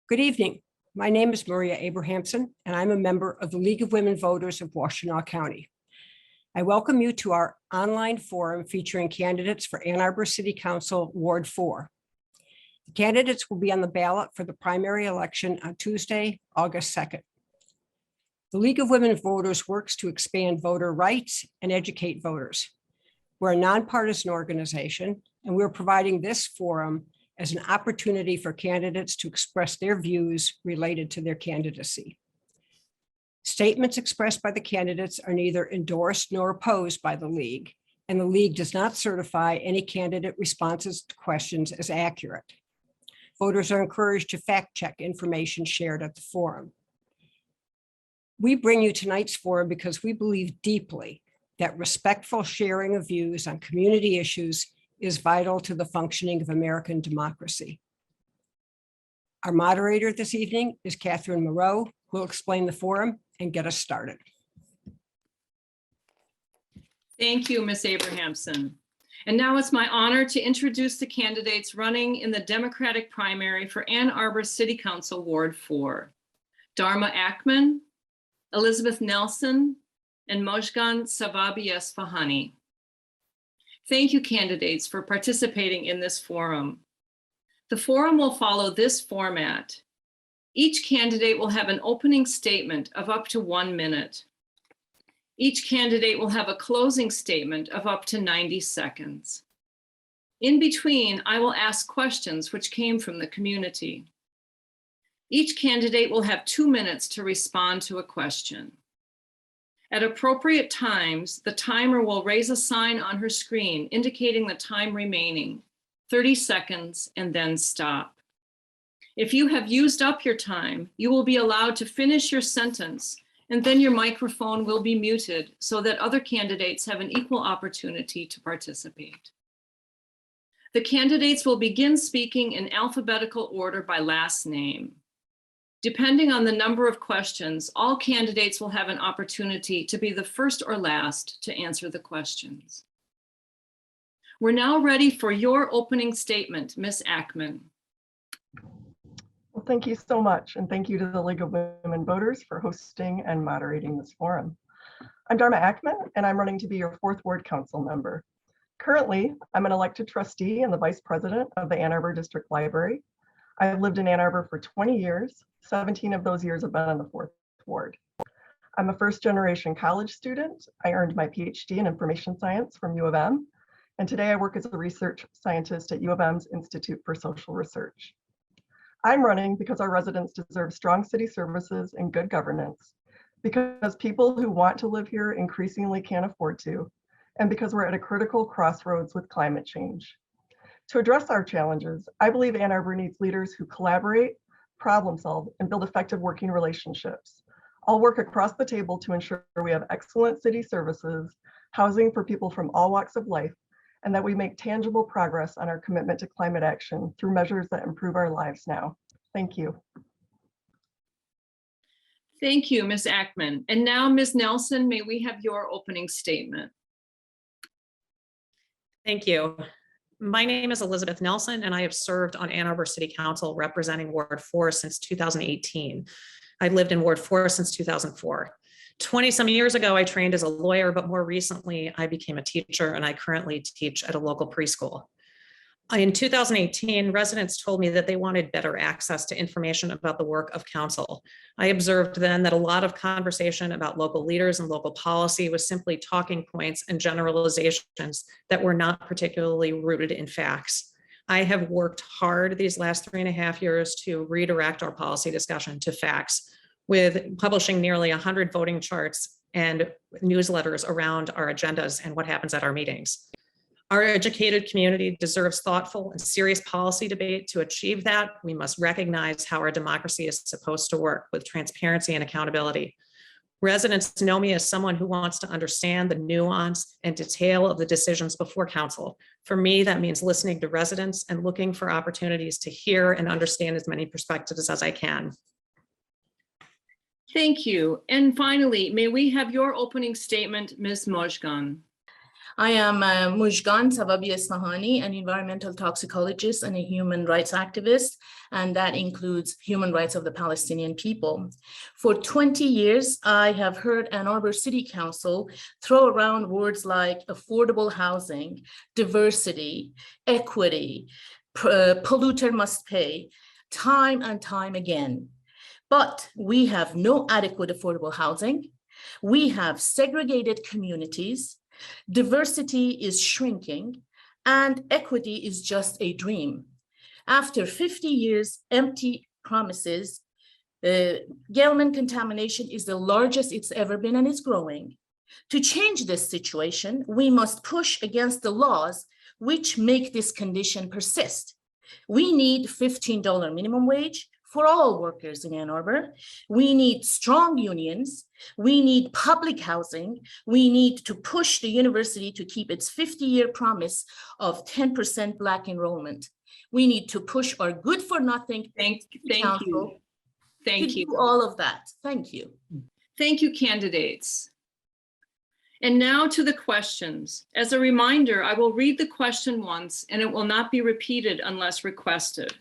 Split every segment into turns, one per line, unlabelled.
Good evening. My name is Maria Abrahamsen, and I'm a member of the League of Women Voters of Washtenaw County. I welcome you to our online forum featuring candidates for Ann Arbor City Council Ward 4. The candidates will be on the ballot for the primary election on Tuesday, August 2nd. The League of Women Voters works to expand voter rights and educate voters. We're a nonpartisan organization, and we're providing this forum as an opportunity for candidates to express their views related to their candidacy. Statements expressed by the candidates are neither endorsed nor opposed by the League, and the League does not certify any candidate responses to questions as accurate. Voters are encouraged to fact-check information shared at the forum. We bring you tonight's forum because we believe deeply that respectful sharing of views on community issues is vital to the functioning of American democracy. Our moderator this evening is Catherine Moreau, who will explain the forum and get us started.
Thank you, Ms. Abrahamsen. And now it's my honor to introduce the candidates running in the Democratic primary for Ann Arbor City Council Ward 4. Dharma Akmon, Elizabeth Nelson, and Mozhgan Savabieasfanhani. Thank you, candidates, for participating in this forum. The forum will follow this format. Each candidate will have an opening statement of up to 1 minute. Each candidate will have a closing statement of up to 90 seconds. In between, I will ask questions which came from the community. Each candidate will have 2 minutes to respond to a question. At appropriate times, the timer will raise a sign on her screen indicating the time remaining, 30 seconds, and then stop. If you have used up your time, you will be allowed to finish your sentence, and then your microphone will be muted so that other candidates have an equal opportunity to participate. The candidates will begin speaking in alphabetical order by last name. Depending on the number of questions, all candidates will have an opportunity to be the first or last to answer the questions. We're now ready for your opening statement, Ms. Akmon.
Well, thank you so much, and thank you to the League of Women Voters for hosting and moderating this forum. I'm Dharma Akmon, and I'm running to be your 4th Ward Council member. Currently, I'm an elected trustee and the Vice President of the Ann Arbor District Library. I've lived in Ann Arbor for 20 years. 17 of those years have been in the 4th Ward. I'm a first-generation college student. I earned my PhD in information science from U of M, and today I work as a research scientist at U of M's Institute for Social Research. I'm running because our residents deserve strong city services and good governance, because people who want to live here increasingly can't afford to, and because we're at a critical crossroads with climate change. To address our challenges, I believe Ann Arbor needs leaders who collaborate, problem solve, and build effective working relationships. I'll work across the table to ensure we have excellent city services, housing for people from all walks of life, and that we make tangible progress on our commitment to climate action through measures that improve our lives now. Thank you.
Thank you, Ms. Akmon. And now, Ms. Nelson, may we have your opening statement?
Thank you. My name is Elizabeth Nelson, and I have served on Ann Arbor City Council representing Ward 4 since 2018. I've lived in Ward 4 since 2004. 20-some years ago, I trained as a lawyer, but more recently, I became a teacher, and I currently teach at a local preschool. In 2018, residents told me that they wanted better access to information about the work of council. I observed then that a lot of conversation about local leaders and local policy was simply talking points and generalizations that were not particularly rooted in facts. I have worked hard these last 3.5 years to redirect our policy discussion to facts, with publishing nearly 100 voting charts and newsletters around our agendas and what happens at our meetings. Our educated community deserves thoughtful and serious policy debate. To achieve that, we must recognize how our democracy is supposed to work with transparency and accountability. Residents know me as someone who wants to understand the nuance and detail of the decisions before council. For me, that means listening to residents and looking for opportunities to hear and understand as many perspectives as I can.
Thank you. And finally, may we have your opening statement, Ms. Mozhgan?
I am Mozhgan, Savabieasfanhani, an environmental toxicologist and a human rights activist, and that includes human rights of the Palestinian people. For 20 years, I have heard Ann Arbor City Council throw around words like affordable housing, diversity, equity, polluter must pay, time and time again. But we have no adequate affordable housing. We have segregated communities. Diversity is shrinking, and equity is just a dream. After 50 years, empty promises, Gelman contamination is the largest it's ever been and is growing. To change this situation, we must push against the laws which make this condition persist. We need $15 minimum wage for all workers in Ann Arbor. We need strong unions. We need public housing. We need to push the university to keep its 50-year promise of 10% Black enrollment. We need to push our good for nothing.
Thank you. Thank you.
Do all of that. Thank you.
Thank you, candidates. And now to the questions. As a reminder, I will read the question once and it will not be repeated unless requested.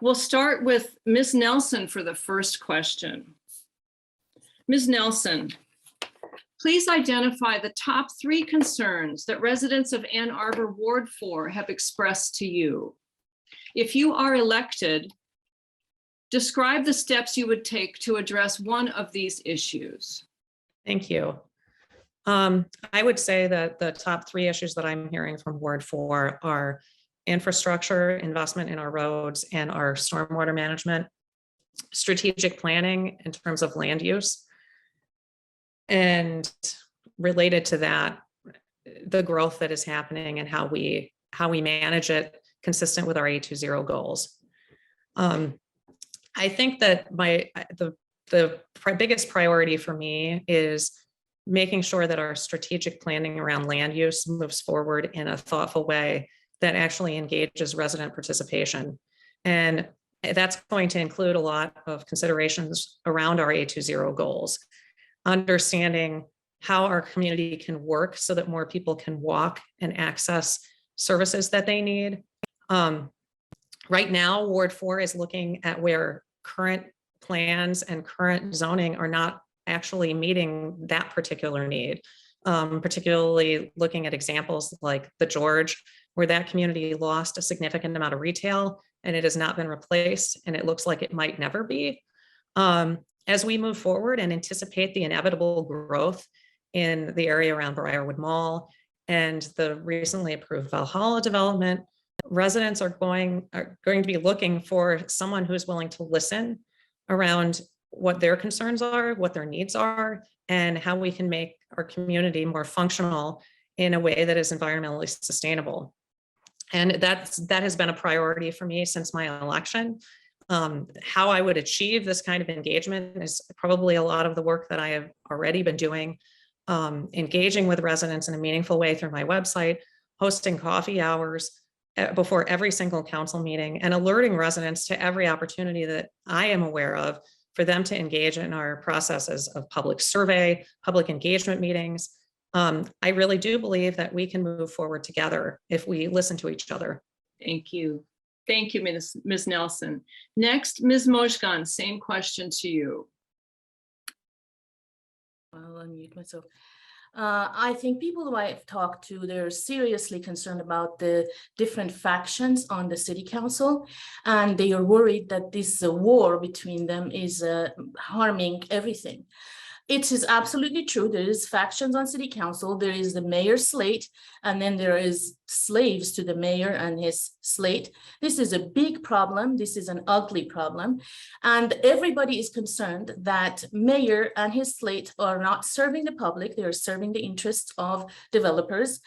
We'll start with Ms. Nelson for the first question. Ms. Nelson, please identify the top 3 concerns that residents of Ann Arbor Ward 4 have expressed to you. If you are elected, describe the steps you would take to address one of these issues.
Thank you. I would say that the top 3 issues that I'm hearing from Ward 4 are infrastructure, investment in our roads, and our stormwater management, strategic planning in terms of land use, and related to that, the growth that is happening and how we manage it consistent with our 820 goals. I think that the biggest priority for me is making sure that our strategic planning around land use moves forward in a thoughtful way that actually engages resident participation. And that's going to include a lot of considerations around our 820 goals, understanding how our community can work so that more people can walk and access services that they need. Right now, Ward 4 is looking at where current plans and current zoning are not actually meeting that particular need, particularly looking at examples like the George, where that community lost a significant amount of retail and it has not been replaced, and it looks like it might never be. As we move forward and anticipate the inevitable growth in the area around Briarwood Mall and the recently approved Valhalla development, residents are going to be looking for someone who's willing to listen around what their concerns are, what their needs are, and how we can make our community more functional in a way that is environmentally sustainable. And that has been a priority for me since my election. How I would achieve this kind of engagement is probably a lot of the work that I have already been doing, engaging with residents in a meaningful way through my website, hosting coffee hours before every single council meeting, and alerting residents to every opportunity that I am aware of for them to engage in our processes of public survey, public engagement meetings. I really do believe that we can move forward together if we listen to each other.
Thank you. Thank you, Ms. Nelson. Next, Ms. Mozhgan, same question to you.
I'll unmute myself. I think people who I've talked to, they're seriously concerned about the different factions on the city council, and they are worried that this war between them is harming everything. It is absolutely true. There is factions on city council. There is the mayor's slate, and then there is slaves to the mayor and his slate. This is a big problem. This is an ugly problem. And everybody is concerned that mayor and his slate are not serving the public. They are serving the interests of developers.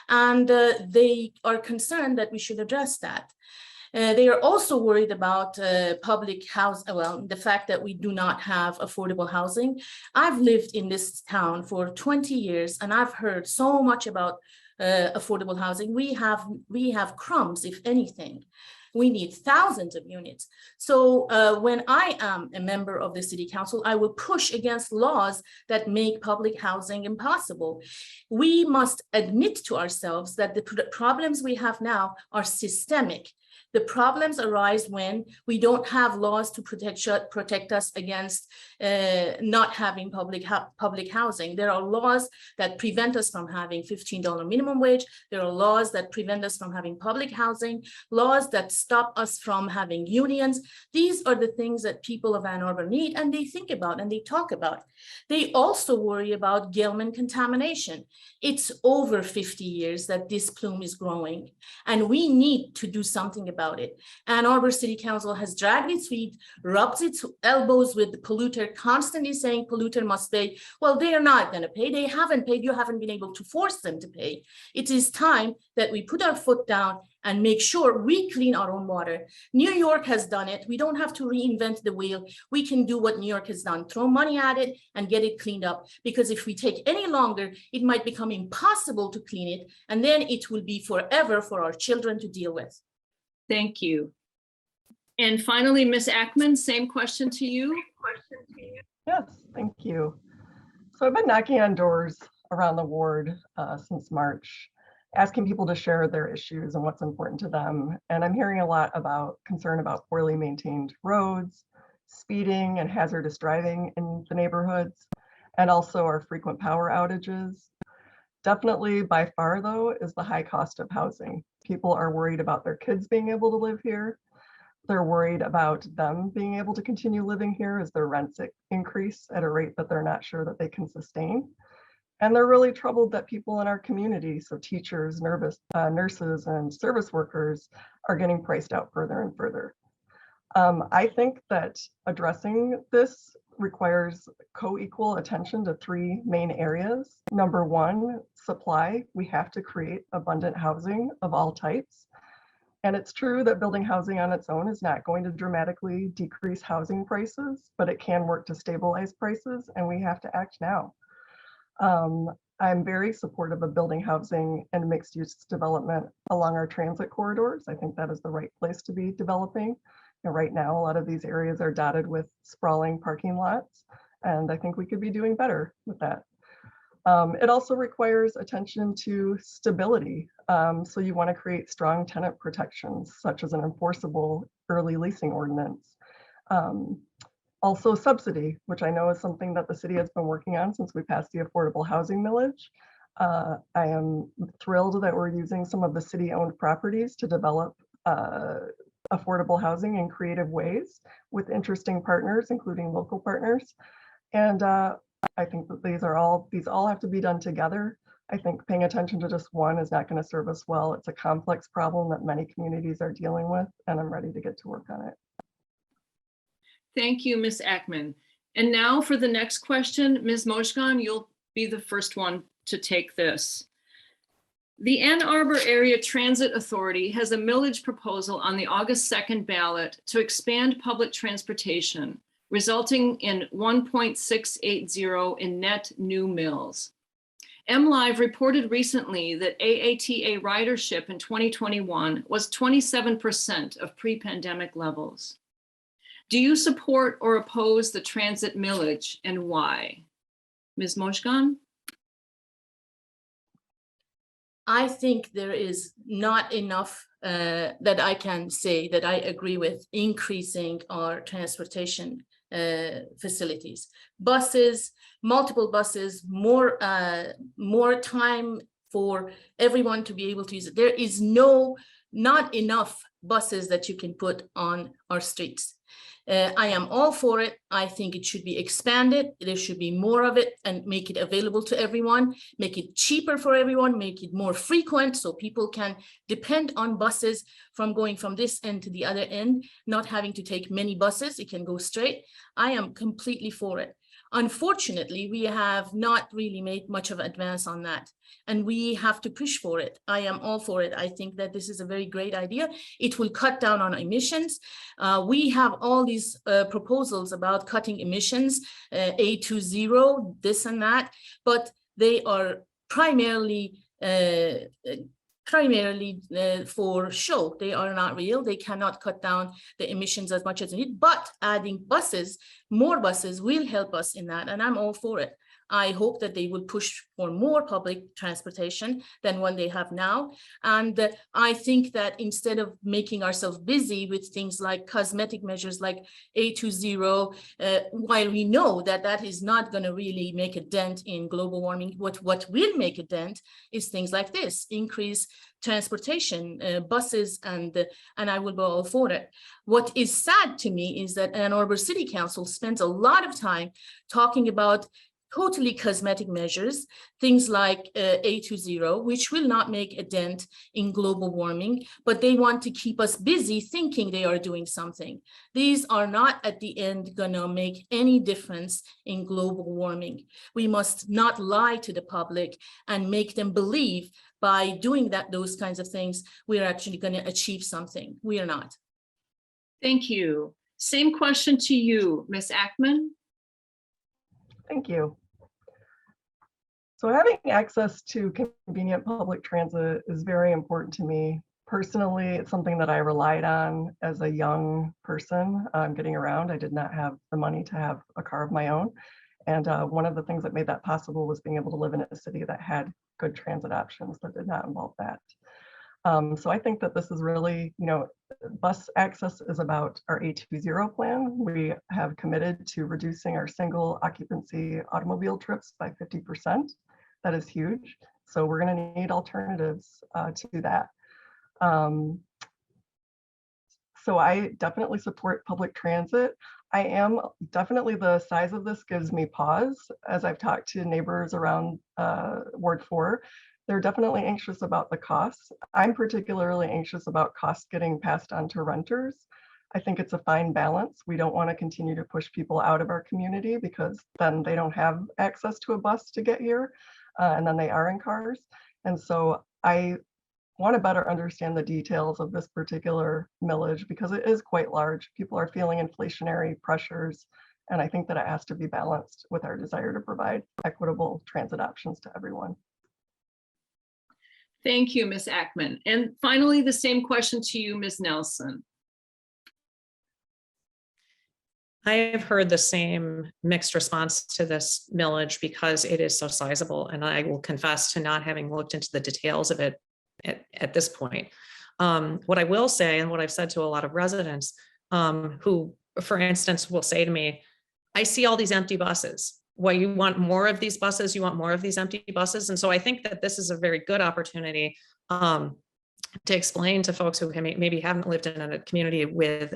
And they are concerned that we should address that. They are also worried about public house, well, the fact that we do not have affordable housing. I've lived in this town for 20 years and I've heard so much about affordable housing. We have crumbs, if anything. We need thousands of units. So when I am a member of the city council, I will push against laws that make public housing impossible. We must admit to ourselves that the problems we have now are systemic. The problems arise when we don't have laws to protect us against not having public housing. There are laws that prevent us from having $15 minimum wage. There are laws that prevent us from having public housing, laws that stop us from having unions. These are the things that people of Ann Arbor need, and they think about and they talk about. They also worry about Gilman contamination. It's over 50 years that this plume is growing, and we need to do something about it. Ann Arbor City Council has dragged its feet, rubbed its elbows with the polluter, constantly saying polluter must pay. Well, they are not going to pay. They haven't paid. You haven't been able to force them to pay. It is time that we put our foot down and make sure we clean our own water. New York has done it. We don't have to reinvent the wheel. We can do what New York has done, throw money at it and get it cleaned up. Because if we take any longer, it might become impossible to clean it. And then it will be forever for our children to deal with.
Thank you. And finally, Ms. Akmon, same question to you.
Yes, thank you. So I've been knocking on doors around the ward since March, asking people to share their issues and what's important to them. And I'm hearing a lot about concern about poorly maintained roads, speeding and hazardous driving in the neighborhoods, and also our frequent power outages. Definitely by far though is the high cost of housing. People are worried about their kids being able to live here. They're worried about them being able to continue living here as their rents increase at a rate that they're not sure that they can sustain. And they're really troubled that people in our community, so teachers, nurses, and service workers are getting priced out further and further. I think that addressing this requires co-equal attention to three main areas. Number one, supply. We have to create abundant housing of all types. And it's true that building housing on its own is not going to dramatically decrease housing prices, but it can work to stabilize prices, and we have to act now. I'm very supportive of building housing and mixed use development along our transit corridors. I think that is the right place to be developing. And right now, a lot of these areas are dotted with sprawling parking lots, and I think we could be doing better with that. It also requires attention to stability. So you want to create strong tenant protections, such as an enforceable early leasing ordinance. Also subsidy, which I know is something that the city has been working on since we passed the affordable housing millage. I am thrilled that we're using some of the city-owned properties to develop affordable housing in creative ways with interesting partners, including local partners. And I think that these all have to be done together. I think paying attention to just one is not going to serve us well. It's a complex problem that many communities are dealing with, and I'm ready to get to work on it.
Thank you, Ms. Akmon. And now for the next question, Ms. Mozhgan, you'll be the first one to take this. The Ann Arbor Area Transit Authority has a millage proposal on the August 2nd ballot to expand public transportation, resulting in 1.680 in net new mills. MLive reported recently that AATA ridership in 2021 was 27% of pre-pandemic levels. Do you support or oppose the transit millage, and why? Ms. Mozhgan?
I think there is not enough that I can say that I agree with increasing our transportation facilities. Buses, multiple buses, more time for everyone to be able to use it. There is not enough buses that you can put on our streets. I am all for it. I think it should be expanded. There should be more of it and make it available to everyone, make it cheaper for everyone, make it more frequent so people can depend on buses from going from this end to the other end, not having to take many buses. It can go straight. I am completely for it. Unfortunately, we have not really made much of an advance on that, and we have to push for it. I am all for it. I think that this is a very great idea. It will cut down on emissions. We have all these proposals about cutting emissions, A20, this and that, but they are primarily primarily for show. They are not real. They cannot cut down the emissions as much as they need, but adding buses, more buses will help us in that, and I'm all for it. I hope that they will push for more public transportation than one they have now. And I think that instead of making ourselves busy with things like cosmetic measures like A20, while we know that that is not going to really make a dent in global warming, what will make a dent is things like this: increase transportation, buses, and I will be all for it. What is sad to me is that Ann Arbor City Council spends a lot of time talking about totally cosmetic measures, things like A20, which will not make a dent in global warming, but they want to keep us busy thinking they are doing something. These are not at the end gonna make any difference in global warming. We must not lie to the public and make them believe by doing those kinds of things, we're actually gonna achieve something. We are not.
Thank you. Same question to you, Ms. Akmon.
Thank you. So having access to convenient public transit is very important to me. Personally, it's something that I relied on as a young person getting around. I did not have the money to have a car of my own. And one of the things that made that possible was being able to live in a city that had good transit options that did not involve that. So I think that this is really, bus access is about our A20 plan. We have committed to reducing our single occupancy automobile trips by 50%. That is huge. So we're going to need alternatives to that. So I definitely support public transit. I am definitely, the size of this gives me pause. As I've talked to neighbors around Ward 4, they're definitely anxious about the costs. I'm particularly anxious about costs getting passed on to renters. I think it's a fine balance. We don't want to continue to push people out of our community because then they don't have access to a bus to get here, and then they are in cars. And so I want to better understand the details of this particular millage because it is quite large. People are feeling inflationary pressures, and I think that it has to be balanced with our desire to provide equitable transit options to everyone.
Thank you, Ms. Akmon. And finally, the same question to you, Ms. Nelson.
I have heard the same mixed response to this millage because it is so sizable, and I will confess to not having looked into the details of it at this point. What I will say, and what I've said to a lot of residents who, for instance, will say to me, I see all these empty buses. Well, you want more of these buses, you want more of these empty buses. And so I think that this is a very good opportunity to explain to folks who maybe haven't lived in a community with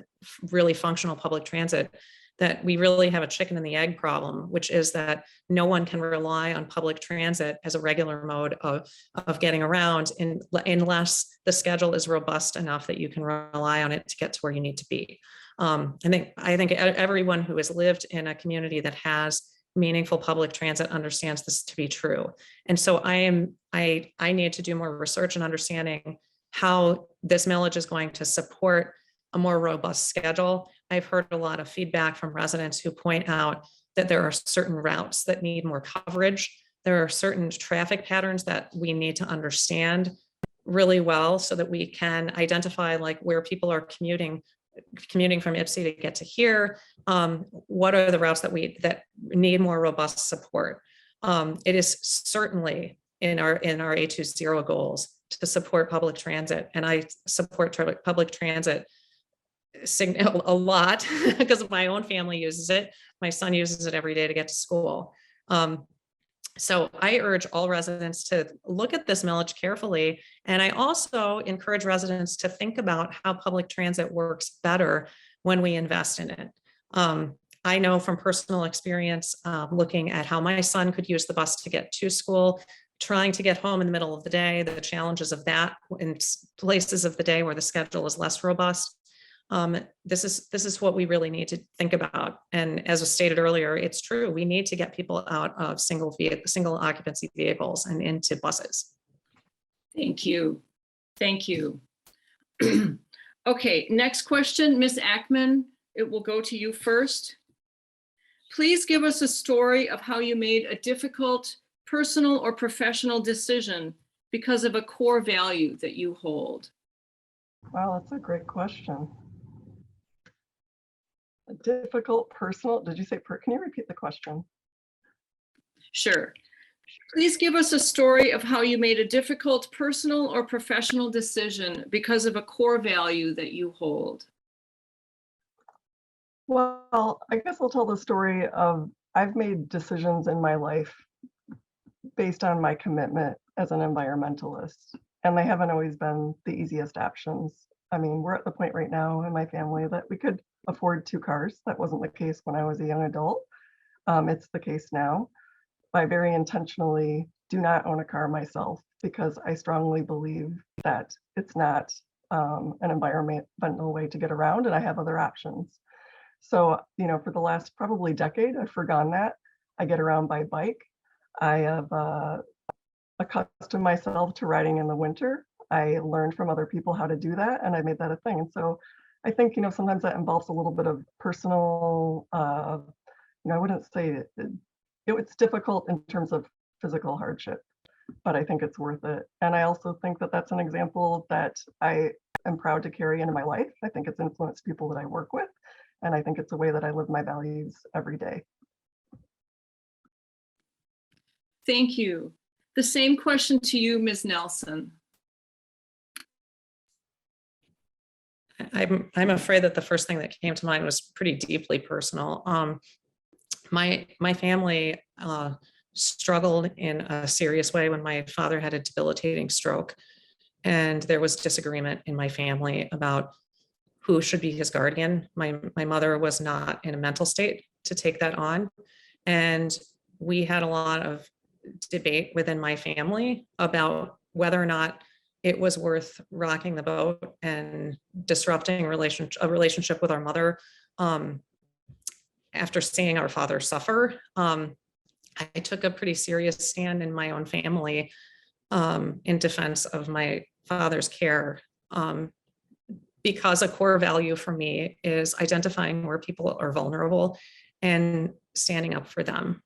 really functional public transit that we really have a chicken and the egg problem, which is that no one can rely on public transit as a regular mode of getting around unless the schedule is robust enough that you can rely on it to get to where you need to be. I think everyone who has lived in a community that has meaningful public transit understands this to be true. And so I need to do more research and understanding how this millage is going to support a more robust schedule. I've heard a lot of feedback from residents who point out that there are certain routes that need more coverage. There are certain traffic patterns that we need to understand really well so that we can identify like where people are commuting from Ipsy to get to here. What are the routes that need more robust support? It is certainly in our A20 goals to support public transit, and I support public transit a lot because my own family uses it. My son uses it every day to get to school. So I urge all residents to look at this millage carefully. And I also encourage residents to think about how public transit works better when we invest in it. I know from personal experience, looking at how my son could use the bus to get to school, trying to get home in the middle of the day, the challenges of that in places of the day where the schedule is less robust. This is what we really need to think about. And as was stated earlier, it's true. We need to get people out of single occupancy vehicles and into buses.
Thank you. Thank you. Okay, next question, Ms. Akmon, it will go to you first. Please give us a story of how you made a difficult personal or professional decision because of a core value that you hold?
Wow, that's a great question. A difficult personal, did you say, can you repeat the question?
Sure. Please give us a story of how you made a difficult personal or professional decision because of a core value that you hold.
Well, I guess I'll tell the story of I've made decisions in my life based on my commitment as an environmentalist, and they haven't always been the easiest options. I mean, we're at the point right now in my family that we could afford 2 cars. That wasn't the case when I was a young adult. It's the case now. I very intentionally do not own a car myself because I strongly believe that it's not an environmental way to get around, and I have other options. So, for the last probably decade, I've forgone that. I get around by bike. I have accustomed myself to riding in the winter. I learned from other people how to do that, and I made that a thing. And so I think, sometimes that involves a little bit of personal, I wouldn't say it's difficult in terms of physical hardship, but I think it's worth it. And I also think that that's an example that I am proud to carry into my life. I think it's influenced people that I work with, and I think it's a way that I live my values every day.
Thank you. The same question to you, Ms. Nelson.
I'm afraid that the first thing that came to mind was pretty deeply personal. My family struggled in a serious way when my father had a debilitating stroke, and there was disagreement in my family about who should be his guardian. My mother was not in a mental state to take that on, and we had a lot of debate within my family about whether or not it was worth rocking the boat and disrupting a relationship with our mother. After seeing our father suffer, I took a pretty serious stand in my own family in defense of my father's care, because a core value for me is identifying where people are vulnerable and standing up for them.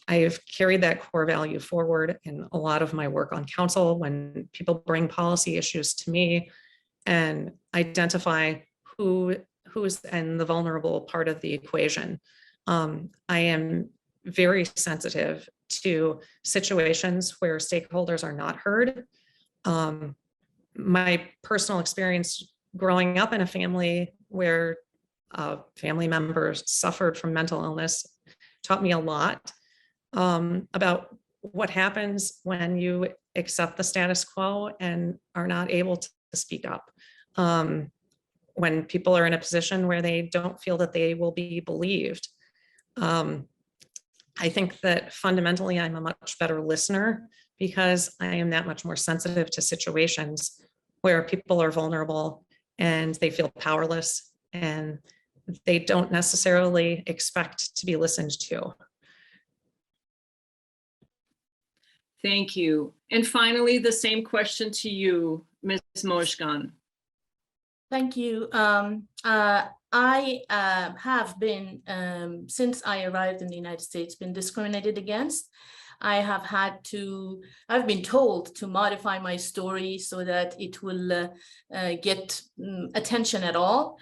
I've carried that core value forward in a lot of my work on council when people bring policy issues to me and identify who's in the vulnerable part of the equation. I am very sensitive to situations where stakeholders are not heard. My personal experience growing up in a family where family members suffered from mental illness taught me a lot about what happens when you accept the status quo and are not able to speak up. When people are in a position where they don't feel that they will be believed. I think that fundamentally I'm a much better listener because I am that much more sensitive to situations where people are vulnerable and they feel powerless and they don't necessarily expect to be listened to.
Thank you. And finally, the same question to you, Ms. Mozhgan.
Thank you. I have been, since I arrived in the United States, been discriminated against. I've been told to modify my story so that it will get attention at all.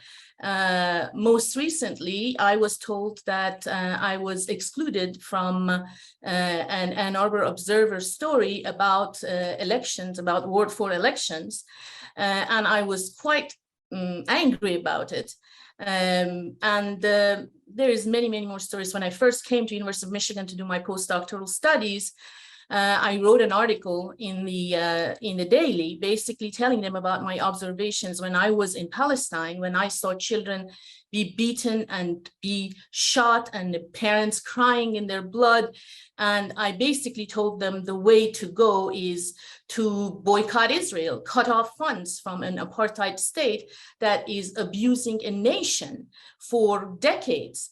Most recently, I was told that I was excluded from an Ann Arbor Observer story about elections, about Ward 4 elections, and I was quite angry about it. There is many more stories. When I first came to University of Michigan to do my postdoctoral studies, I wrote an article in the Daily, basically telling them about my observations when I was in Palestine, when I saw children be beaten and be shot and the parents crying in their blood. And I basically told them the way to go is to boycott Israel, cut off funds from an apartheid state that is abusing a nation for decades.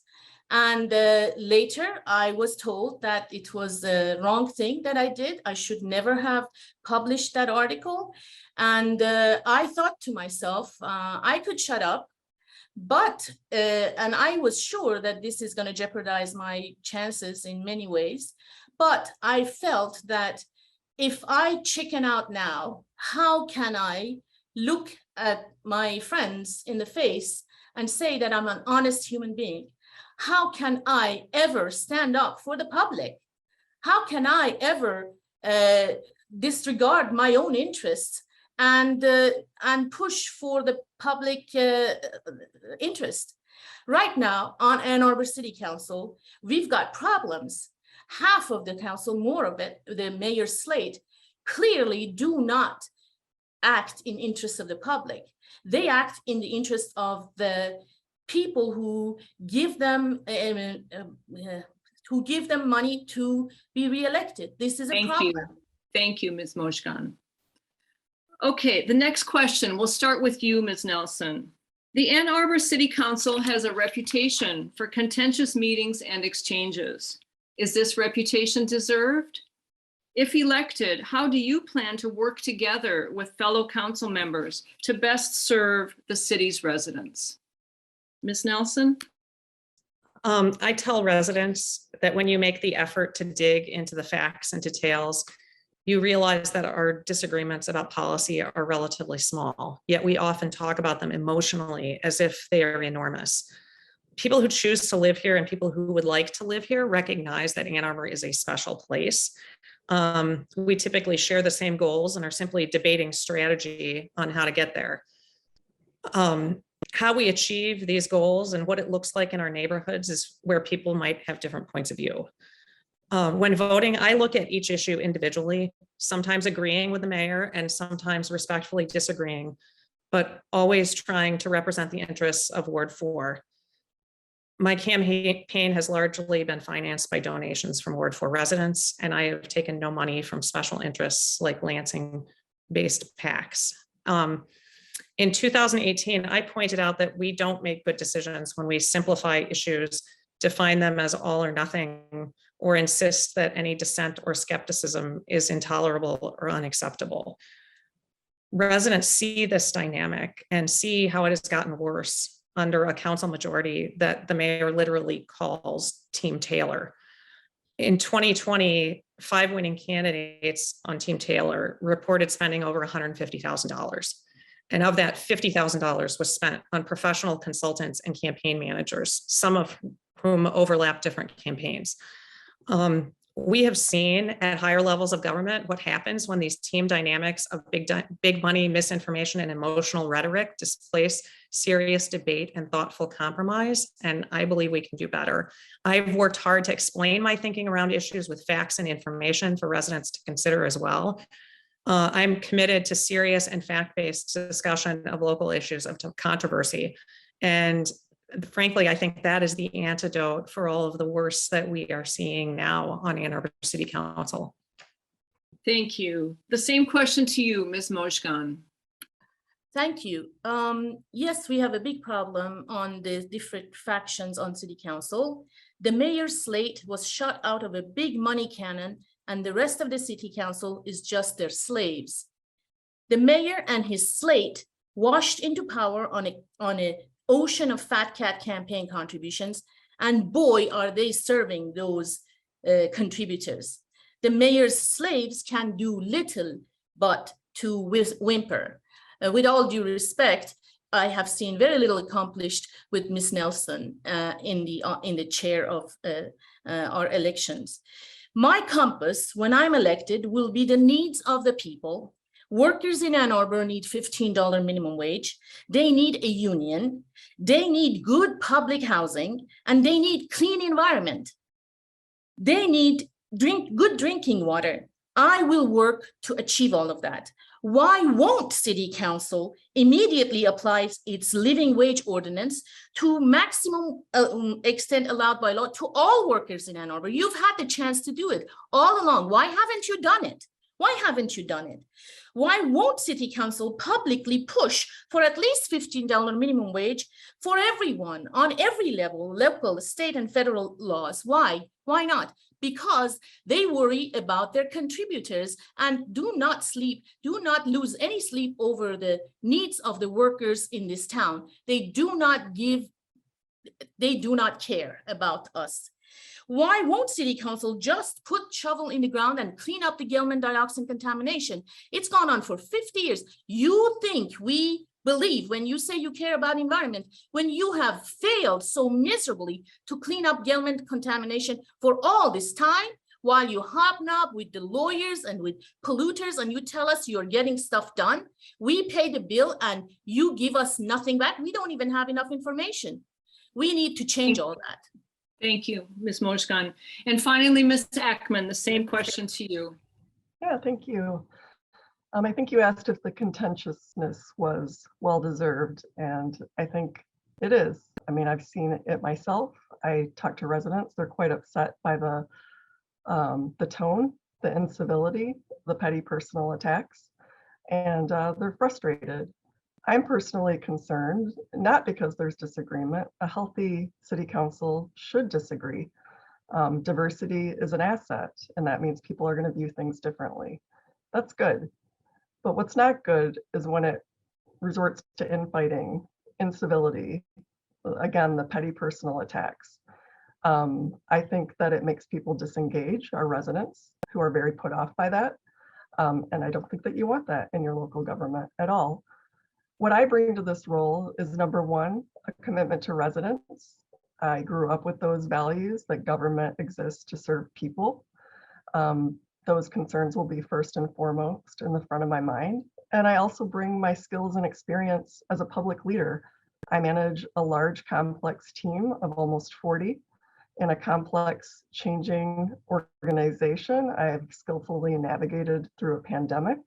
And later I was told that it was the wrong thing that I did. I should never have published that article. And I thought to myself, I could shut up, but, and I was sure that this is going to jeopardize my chances in many ways, but I felt that if I chicken out now, how can I look at my friends in the face and say that I'm an honest human being? How can I ever stand up for the public? How can I ever disregard my own interests and push for the public interest? Right now on Ann Arbor City Council, we've got problems. Half of the council, more of it, the mayor's slate, clearly do not act in interest of the public. They act in the interest of the people who give them money to be reelected. This is a problem.
Thank you, Ms. Mozhgan. Okay, the next question, we'll start with you, Ms. Nelson. The Ann Arbor City Council has a reputation for contentious meetings and exchanges. Is this reputation deserved? If elected, how do you plan to work together with fellow council members to best serve the city's residents? Ms. Nelson?
I tell residents that when you make the effort to dig into the facts and details, you realize that our disagreements about policy are relatively small, yet we often talk about them emotionally as if they are enormous. People who choose to live here and people who would like to live here recognize that Ann Arbor is a special place. We typically share the same goals and are simply debating strategy on how to get there. How we achieve these goals and what it looks like in our neighborhoods is where people might have different points of view. When voting, I look at each issue individually, sometimes agreeing with the mayor and sometimes respectfully disagreeing, but always trying to represent the interests of Ward 4. My campaign has largely been financed by donations from Ward 4 residents, and I have taken no money from special interests like Lansing-based PACs. In 2018, I pointed out that we don't make good decisions when we simplify issues, define them as all or nothing, or insist that any dissent or skepticism is intolerable or unacceptable. Residents see this dynamic and see how it has gotten worse under a council majority that the mayor literally calls Team Taylor. In 2020, 5 winning candidates on Team Taylor reported spending over $150,000. And of that, $50,000 was spent on professional consultants and campaign managers, some of whom overlap different campaigns. We have seen at higher levels of government what happens when these team dynamics of big money, misinformation, and emotional rhetoric displace serious debate and thoughtful compromise. And I believe we can do better. I've worked hard to explain my thinking around issues with facts and information for residents to consider as well. I'm committed to serious and fact-based discussion of local issues of controversy. And frankly, I think that is the antidote for all of the worst that we are seeing now on Ann Arbor City Council.
Thank you. The same question to you, Ms. Mozhgan.
Thank you. Yes, we have a big problem on the different factions on City Council. The mayor's slate was shot out of a big money cannon, and the rest of the City Council is just their slaves. The mayor and his slate washed into power on a ocean of fat cat campaign contributions, and boy, are they serving those contributors. The mayor's slaves can do little but to whimper. With all due respect, I have seen very little accomplished with Ms. Nelson in the chair of our elections. My compass, when I'm elected, will be the needs of the people. Workers in Ann Arbor need $15 minimum wage. They need a union. They need good public housing, and they need clean environment. They need good drinking water. I will work to achieve all of that. Why won't City Council immediately apply its living wage ordinance to maximum extent allowed by law to all workers in Ann Arbor? You've had the chance to do it all along. Why haven't you done it? Why haven't you done it? Why won't City Council publicly push for at least $15 minimum wage for everyone on every level, local, state, and federal laws? Why? Why not? Because they worry about their contributors and do not lose any sleep over the needs of the workers in this town. They do not care about us. Why won't city council just put shovel in the ground and clean up the Gelman dioxin contamination? It's gone on for 50 years. You think we believe when you say you care about environment, when you have failed so miserably to clean up Gelman contamination for all this time, while you hobnob with the lawyers and with polluters and you tell us you're getting stuff done, we pay the bill and you give us nothing back. We don't even have enough information. We need to change all that.
Thank you, Ms. Mozhgan. And finally, Ms. Akmon, the same question to you.
Yeah, thank you. I think you asked if the contentiousness was well-deserved, and I think it is. I mean, I've seen it myself. I talk to residents, they're quite upset by the tone, the incivility, the petty personal attacks, and they're frustrated. I'm personally concerned, not because there's disagreement. A healthy city council should disagree. Diversity is an asset, and that means people are going to view things differently. That's good. But what's not good is when it resorts to infighting, incivility, again, the petty personal attacks. I think that it makes people disengage, our residents, who are very put off by that. And I don't think that you want that in your local government at all. What I bring to this role is, number one, a commitment to residents. I grew up with those values that government exists to serve people. Those concerns will be first and foremost in the front of my mind. And I also bring my skills and experience as a public leader. I manage a large, complex team of almost 40 in a complex, changing organization. I have skillfully navigated through a pandemic.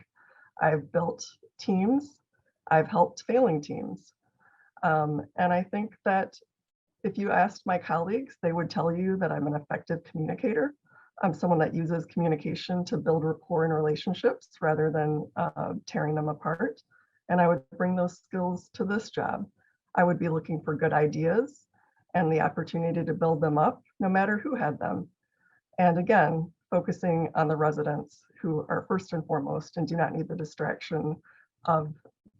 I've built teams. I've helped failing teams. And I think that if you asked my colleagues, they would tell you that I'm an effective communicator. I'm someone that uses communication to build rapport and relationships rather than tearing them apart. And I would bring those skills to this job. I would be looking for good ideas and the opportunity to build them up, no matter who had them. And again, focusing on the residents who are first and foremost and do not need the distraction of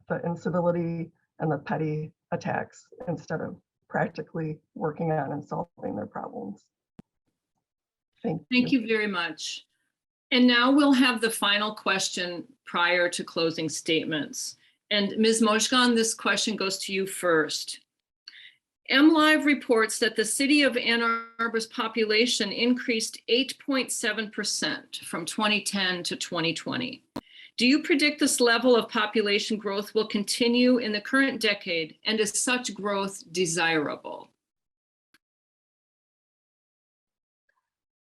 the incivility and the petty attacks instead of practically working on and solving their problems.
Thank you very much. And now we'll have the final question prior to closing statements. And Ms. Mozhgan, this question goes to you first. MLive reports that the city of Ann Arbor's population increased 8.7% from 2010 to 2020. Do you predict this level of population growth will continue in the current decade, and is such growth desirable?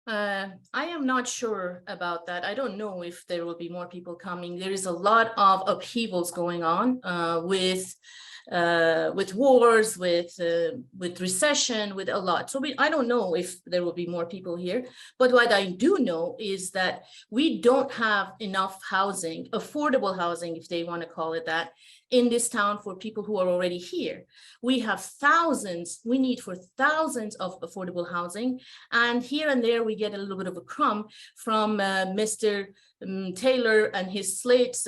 I am not sure about that. I don't know if there will be more people coming. There is a lot of upheavals going on with wars, with recession, with a lot. So I don't know if there will be more people here. But what I do know is that we don't have enough housing, affordable housing, if they want to call it that, in this town for people who are already here. We have thousands, we need for thousands of affordable housing. And here and there, we get a little bit of a crumb from Mr. Taylor and his slate's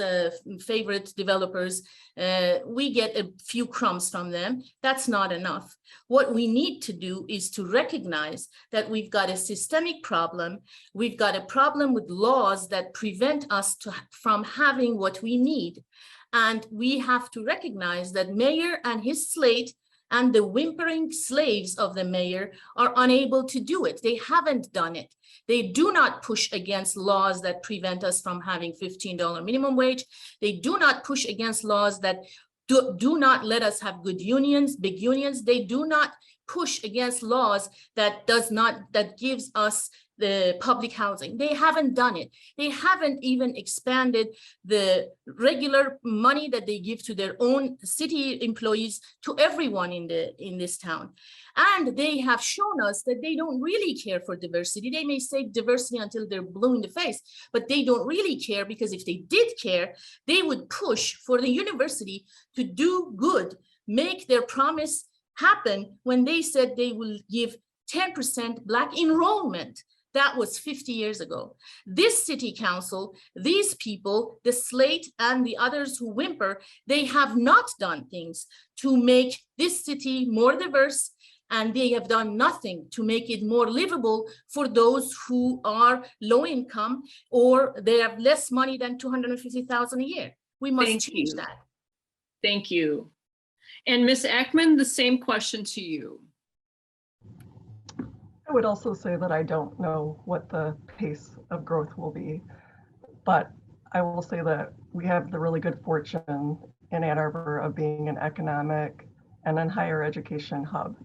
favorite developers. We get a few crumbs from them. That's not enough. What we need to do is to recognize that we've got a systemic problem. We've got a problem with laws that prevent us from having what we need. And we have to recognize that mayor and his slate and the whimpering slaves of the mayor are unable to do it. They haven't done it. They do not push against laws that prevent us from having $15 minimum wage. They do not push against laws that do not let us have good unions, big unions. They do not push against laws that gives us the public housing. They haven't done it. They haven't even expanded the regular money that they give to their own city employees to everyone in this town. And they have shown us that they don't really care for diversity. They may say diversity until they're blue in the face, but they don't really care, because if they did care, they would push for the university to do good, make their promise happen when they said they will give 10% Black enrollment. That was 50 years ago. This city council, these people, the slate and the others who whimper, they have not done things to make this city more diverse, and they have done nothing to make it more livable for those who are low income or they have less money than $250,000 a year. We must
Thank
change
you.
that.
Thank you. And Ms. Akmon, the same question to you.
I would also say that I don't know what the pace of growth will be, but I will say that we have the really good fortune in Ann Arbor of being an economic and then higher education hub.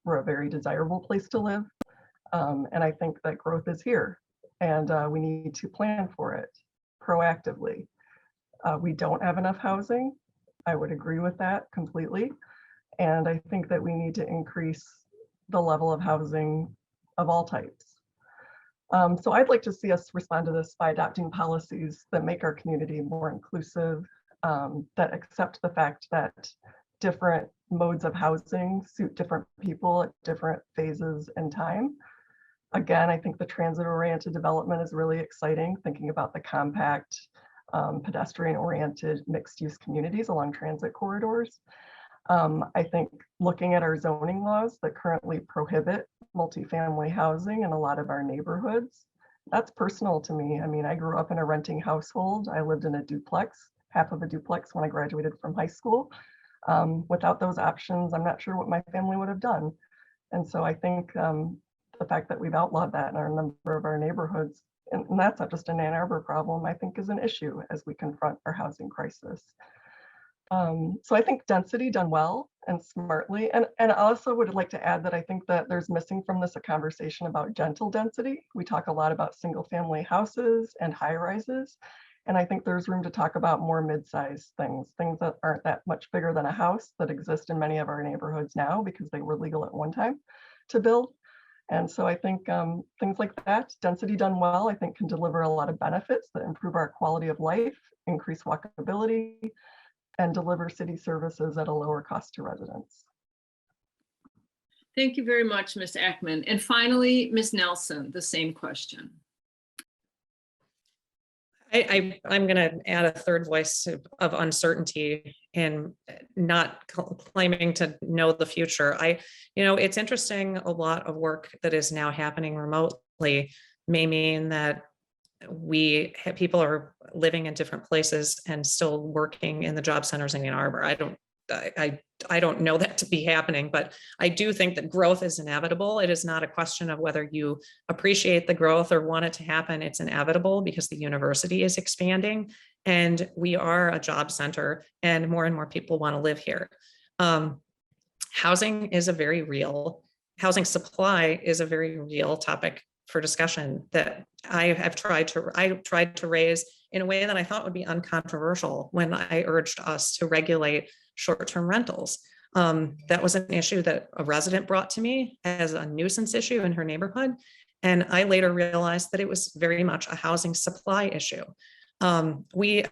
We're a very desirable place to live, and I think that growth is here, and we need to plan for it proactively. We don't have enough housing. I would agree with that completely, and I think that we need to increase the level of housing of all types. So I'd like to see us respond to this by adopting policies that make our community more inclusive, that accept the fact that different modes of housing suit different people at different phases in time. Again, I think the transit-oriented development is really exciting, thinking about the compact, pedestrian-oriented mixed-use communities along transit corridors. I think looking at our zoning laws that currently prohibit multifamily housing in a lot of our neighborhoods, that's personal to me. I mean, I grew up in a renting household. I lived in a duplex, half of a duplex when I graduated from high school. Without those options, I'm not sure what my family would have done. And so I think the fact that we've outlawed that in a number of our neighborhoods, and that's not just an Ann Arbor problem, I think is an issue as we confront our housing crisis. So I think density done well and smartly, and I also would like to add that I think that there's missing from this a conversation about gentle density. We talk a lot about single family houses and high rises, and I think there's room to talk about more mid-sized things that aren't that much bigger than a house that exist in many of our neighborhoods now because they were legal at one time to build. And so I think things like that, density done well, I think can deliver a lot of benefits that improve our quality of life, increase walkability, and deliver city services at a lower cost to residents.
Thank you very much, Ms. Akmon. And finally, Ms. Nelson, the same question.
I'm going to add a third voice of uncertainty and not claiming to know the future. It's interesting, a lot of work that is now happening remotely may mean that people are living in different places and still working in the job centers in Ann Arbor. I don't know that to be happening, but I do think that growth is inevitable. It is not a question of whether you appreciate the growth or want it to happen. It's inevitable because the university is expanding and we are a job center and more people want to live here. Housing supply is a very real topic for discussion that I tried to raise in a way that I thought would be uncontroversial when I urged us to regulate short-term rentals. That was an issue that a resident brought to me as a nuisance issue in her neighborhood. And I later realized that it was very much a housing supply issue. We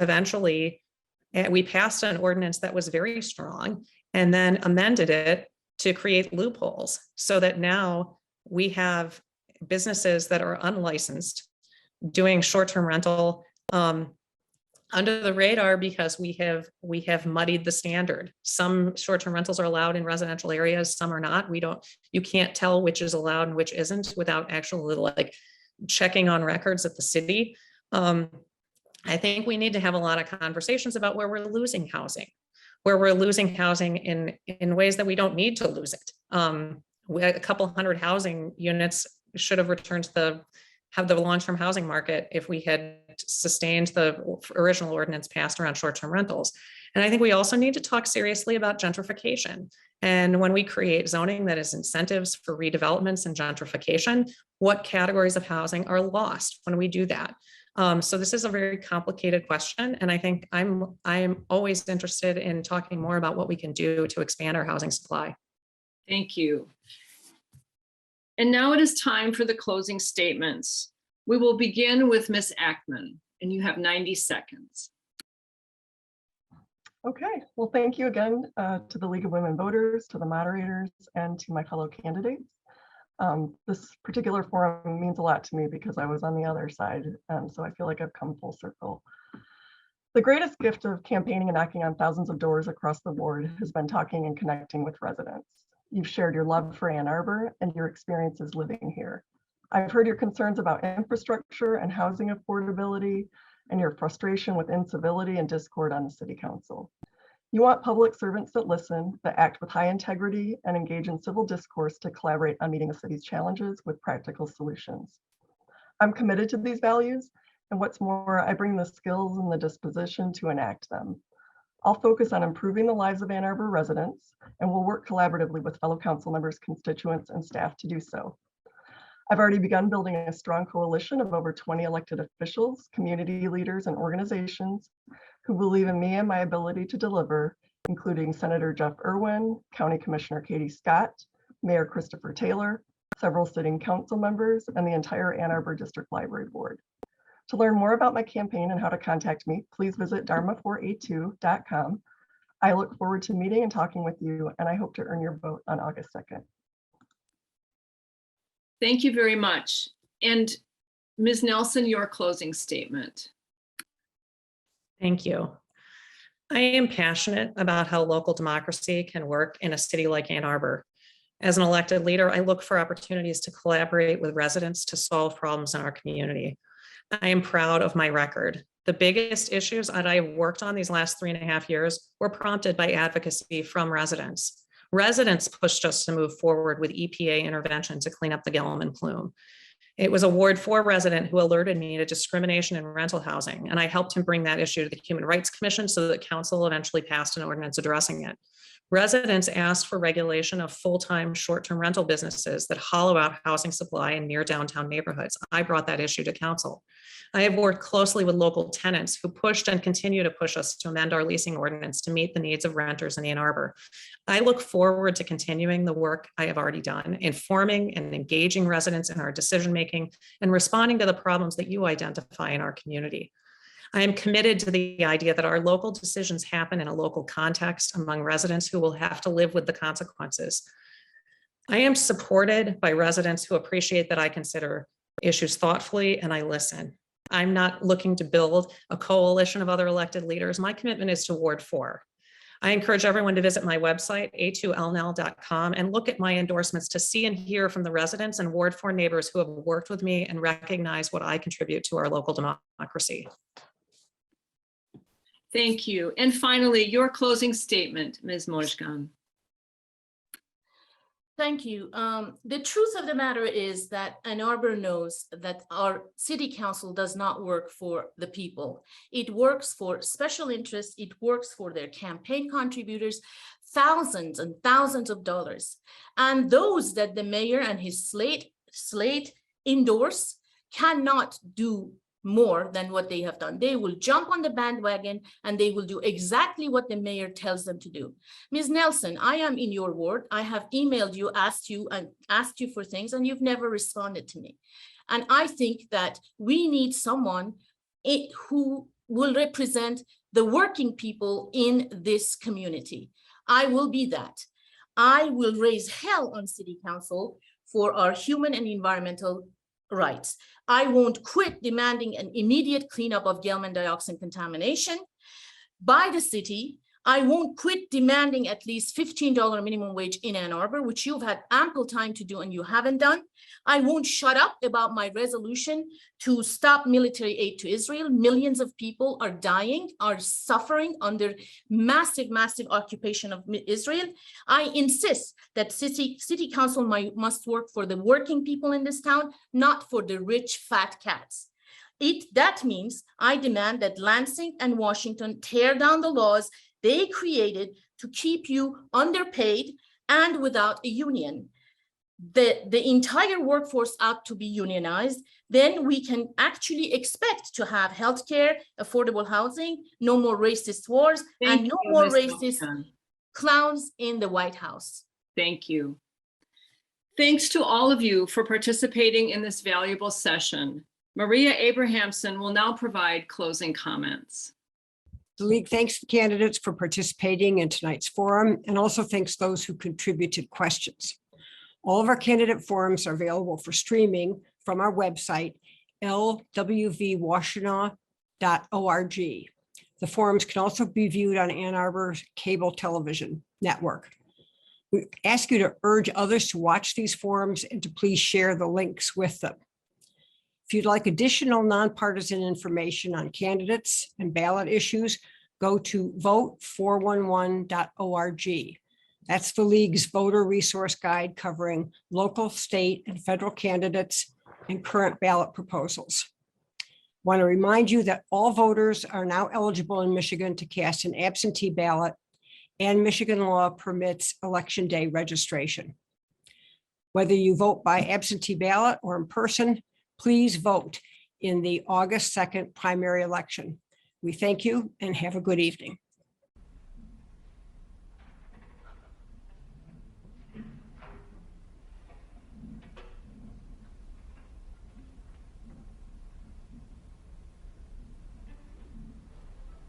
passed an ordinance that was very strong and then amended it to create loopholes so that now we have businesses that are unlicensed doing short-term rental under the radar because we have muddied the standard. Some short-term rentals are allowed in residential areas, some are not. You can't tell which is allowed and which isn't without actually checking on records at the city. I think we need to have a lot of conversations about where we're losing housing in ways that we don't need to lose it. A couple hundred housing units should have returned to the long-term housing market if we had sustained the original ordinance passed around short-term rentals. And I think we also need to talk seriously about gentrification. And when we create zoning that is incentives for redevelopments and gentrification, what categories of housing are lost when we do that? So this is a very complicated question. And I think I'm always interested in talking more about what we can do to expand our housing supply.
Thank you. And now it is time for the closing statements. We will begin with Ms. Akmon, and you have 90 seconds.
Okay, well, thank you again to the League of Women Voters, to the moderators, and to my fellow candidates. This particular forum means a lot to me because I was on the other side, so I feel like I've come full circle. The greatest gift of campaigning and knocking on thousands of doors across the board has been talking and connecting with residents. You've shared your love for Ann Arbor and your experiences living here. I've heard your concerns about infrastructure and housing affordability and your frustration with incivility and discord on the city council. You want public servants that listen, that act with high integrity and engage in civil discourse to collaborate on meeting the city's challenges with practical solutions. I'm committed to these values, and what's more, I bring the skills and the disposition to enact them. I'll focus on improving the lives of Ann Arbor residents, and will work collaboratively with fellow council members, constituents, and staff to do so. I've already begun building a strong coalition of over 20 elected officials, community leaders, and organizations who believe in me and my ability to deliver, including Senator Jeff Irwin, County Commissioner Katie Scott, Mayor Christopher Taylor, several sitting council members, and the entire Ann Arbor District Library Board. To learn more about my campaign and how to contact me, please visit dharma482.com. I look forward to meeting and talking with you, and I hope to earn your vote on August 2nd.
Thank you very much. And Ms. Nelson, your closing statement.
Thank you. I am passionate about how local democracy can work in a city like Ann Arbor. As an elected leader, I look for opportunities to collaborate with residents to solve problems in our community. I am proud of my record. The biggest issues that I worked on these last 3.5 years were prompted by advocacy from residents. Residents pushed us to move forward with EPA intervention to clean up the Gilliman plume. It was a Ward 4 resident who alerted me to discrimination in rental housing, and I helped him bring that issue to the Human Rights Commission so that council eventually passed an ordinance addressing it. Residents asked for regulation of full-time short-term rental businesses that hollow out housing supply in near downtown neighborhoods. I brought that issue to council. I have worked closely with local tenants who pushed and continue to push us to amend our leasing ordinance to meet the needs of renters in Ann Arbor. I look forward to continuing the work I have already done, informing and engaging residents in our decision-making and responding to the problems that you identify in our community. I am committed to the idea that our local decisions happen in a local context among residents who will have to live with the consequences. I am supported by residents who appreciate that I consider issues thoughtfully and I listen. I'm not looking to build a coalition of other elected leaders. My commitment is to Ward 4. I encourage everyone to visit my website, a2lnl.com, and look at my endorsements to see and hear from the residents and Ward 4 neighbors who have worked with me and recognize what I contribute to our local democracy.
Thank you. And finally, your closing statement, Ms. Mozhgan.
Thank you. The truth of the matter is that Ann Arbor knows that our city council does not work for the people. It works for special interests. It works for their campaign contributors, thousands and thousands of dollars. And those that the mayor and his slate endorse cannot do more than what they have done. They will jump on the bandwagon and they will do exactly what the mayor tells them to do. Ms. Nelson, I am in your ward. I have emailed you, asked you for things, and you've never responded to me. And I think that we need someone who will represent the working people in this community. I will be that. I will raise hell on city council for our human and environmental rights. I won't quit demanding an immediate cleanup of Gilman dioxin contamination by the city. I won't quit demanding at least $15 minimum wage in Ann Arbor, which you've had ample time to do and you haven't done. I won't shut up about my resolution to stop military aid to Israel. Millions of people are dying, are suffering under massive, massive occupation of Israel. I insist that city council must work for the working people in this town, not for the rich fat cats. That means I demand that Lansing and Washington tear down the laws they created to keep you underpaid and without a union. The entire workforce ought to be unionized. Then we can actually expect to have healthcare, affordable housing, no more racist wars, and no more racist clowns in the White House.
Thank you. Thanks to all of you for participating in this valuable session. Maria Abrahamsen will now provide closing comments.
The League thanks the candidates for participating in tonight's forum and also thanks those who contributed questions. All of our candidate forums are available for streaming from our website, lwvwashington.org. The forums can also be viewed on Ann Arbor's cable television network. We ask you to urge others to watch these forums and to please share the links with them. If you'd like additional nonpartisan information on candidates and ballot issues, go to vote411.org. That's the League's voter resource guide covering local, state, and federal candidates and current ballot proposals. Want to remind you that all voters are now eligible in Michigan to cast an absentee ballot, and Michigan law permits Election Day registration. Whether you vote by absentee ballot or in person, please vote in the August 2nd primary election. We thank you and have a good evening.